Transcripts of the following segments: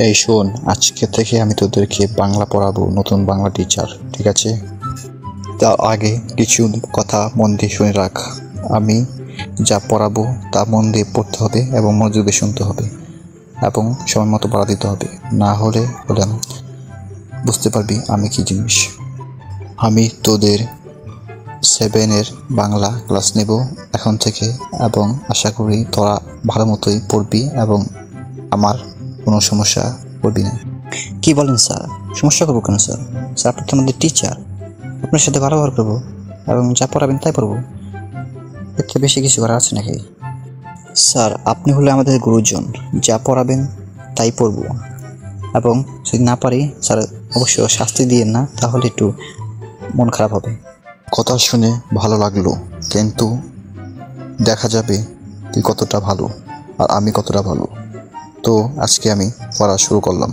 এই শোন, আজকে থেকে আমি তোদেরকে বাংলা পড়াবো, নতুন বাংলা টিচার, ঠিক আছে? তার আগে কিছু কথা মন দিয়ে শুনে রাখ। আমি যা পড়াবো তা মন দিয়ে পড়তে হবে এবং মনোযোগ দিয়ে শুনতে হবে এবং সময় মতো পড়া দিতে হবে। না হলে বুঝতে পারবি আমি কি জিনিস। আমি তোদের 7-এর বাংলা ক্লাস নেব এখন থেকে এবং আশা করি তোরা ভালো মতোই পড়বি এবং আমার কোনো সমস্যা করবি না। কি বলেন স্যার? সমস্যা করবো কেন স্যার? স্যার আপনি তো আমাদের টিচার, আপনার সাথে ভালো ব্যবহার করবো এবং যা পড়াবেন তাই পড়বো। এর থেকে বেশি কিছু করার আছে নাকি? স্যার আপনি হলে আমাদের গুরুজন, যা পড়াবেন তাই পড়বো এবং যদি না পারি স্যার অবশ্য শাস্তি দিয়ে না, তাহলে একটু মন খারাপ হবে। কথা শুনে ভালো লাগলো, কিন্তু দেখা যাবে তুই কতটা ভালো আর আমি কতটা ভালো। তো আজকে আমি পড়া শুরু করলাম।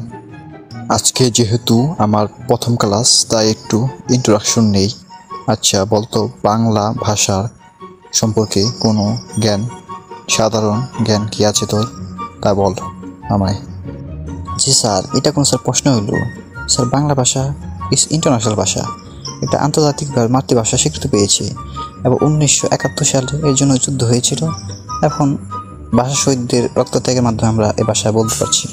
আজকে যেহেতু আমার প্রথম ক্লাস তাই একটু ইন্ট্রোডাকশন নেই। আচ্ছা বলতো, বাংলা ভাষার সম্পর্কে কোনো জ্ঞান, সাধারণ জ্ঞান কি আছে তোর? তা বল আমায়। জি স্যার, এটা কোন স্যার প্রশ্ন হইল? স্যার বাংলা ভাষা ইস ইন্টারন্যাশনাল ভাষা, এটা আন্তর্জাতিকভাবে মাতৃভাষা স্বীকৃতি পেয়েছে এবং 1971 সালে এর জন্য যুদ্ধ হয়েছিল। এখন ভাষা শহীদদের রক্তত্যাগের মাধ্যমে আমরা এই ভাষা বলতে পারছি।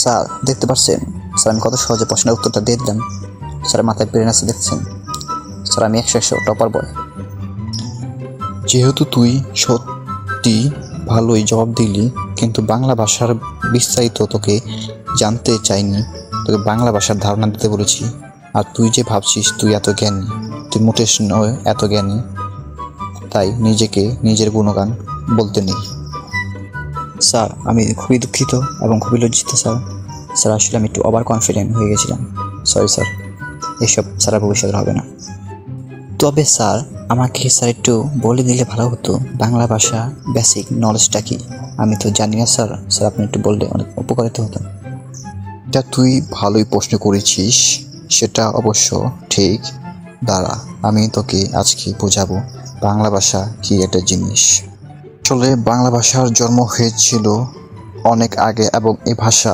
স্যার দেখতে পাচ্ছেন স্যার আমি কত সহজে প্রশ্নের উত্তরটা দিয়ে দিলাম। স্যার মাথায় ব্রেন আছে দেখছেন? স্যার আমি 100 টপার বয়। যেহেতু তুই সত্যি ভালোই জবাব দিলি, কিন্তু বাংলা ভাষার বিস্তারিত তোকে জানতে চাইনি, তোকে বাংলা ভাষার ধারণা দিতে বলেছি। আর তুই যে ভাবছিস তুই এত জ্ঞানী, তুই মোটেই নয় এত জ্ঞানী। তাই নিজেকে নিজের গুণগান বলতে নেই। স্যার আমি খুবই দুঃখিত এবং খুবই লজ্জিত স্যার। স্যার আসলে আমি একটু ওভার কনফিডেন্ট হয়ে গেছিলাম। সরি স্যার, এসব স্যার ভবিষ্যতে হবে না। তবে স্যার আমাকে স্যার একটু বলে দিলে ভালো হতো বাংলা ভাষা বেসিক নলেজটা কি। আমি তো জানি না স্যার, স্যার আপনি একটু বললে অনেক উপকারিত হতো। এটা তুই ভালোই প্রশ্ন করেছিস, সেটা অবশ্য ঠিক। দাঁড়া, আমি তোকে আজকে বোঝাবো বাংলা ভাষা কি একটা জিনিস। আসলে বাংলা ভাষার জন্ম হয়েছিল অনেক আগে এবং এই ভাষা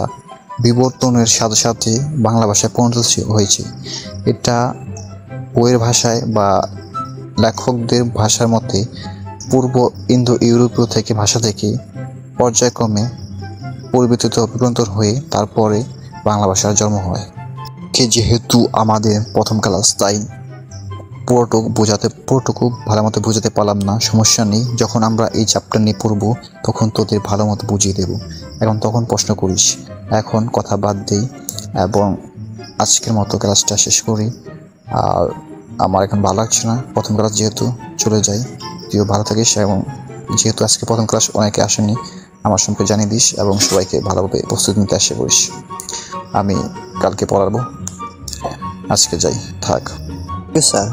বিবর্তনের সাথে সাথে বাংলা ভাষায় পরিণত হয়েছে। এটা বইয়ের ভাষায় বা লেখকদের ভাষার মতে পূর্ব ইন্দো ইউরোপীয় থেকে ভাষা থেকে পর্যায়ক্রমে পরিবর্তিত বিবর্তন হয়ে তারপরে বাংলা ভাষার জন্ম হয়। যেহেতু আমাদের প্রথম ক্লাস তাই পুরোটুকু ভালো মতো বোঝাতে পারলাম না, সমস্যা নেই। যখন আমরা এই চ্যাপ্টার নিয়ে পড়বো তখন তোদের ভালো মতো বুঝিয়ে দেবো। এখন তখন প্রশ্ন করিস। এখন কথা বাদ দিই এবং আজকের মতো ক্লাসটা শেষ করি। আর আমার এখন ভালো লাগছে না, প্রথম ক্লাস যেহেতু, চলে যাই। তুইও ভালো থাকিস এবং যেহেতু আজকে প্রথম ক্লাস অনেকে আসেনি, আমার সঙ্গে জানিয়ে দিস এবং সবাইকে ভালোভাবে প্রস্তুতি নিতে আসে করিস। আমি কালকে পড়াবো, আজকে যাই, থাক। স্যার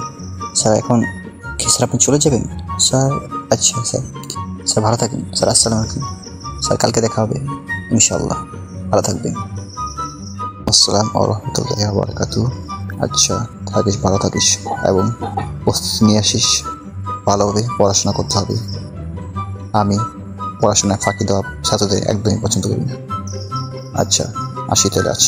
স্যার এখন কি স্যার আপনি চলে যাবেন? স্যার আচ্ছা স্যার, স্যার ভালো থাকেন স্যার। আসসালামু আলাইকুম স্যার, কালকে দেখা হবে ইনশাআল্লাহ। ভালো থাকবেন। আসসালামু আলাইকুম ওয়া বারাকাতুহু। আচ্ছা থাকিস, ভালো থাকিস এবং প্রস্তুতি নিয়ে আসিস। ভালোভাবে পড়াশোনা করতে হবে। আমি পড়াশোনায় ফাঁকি দেওয়া ছাত্রদের একদমই পছন্দ করি না। আচ্ছা আসি তাহলে আজ।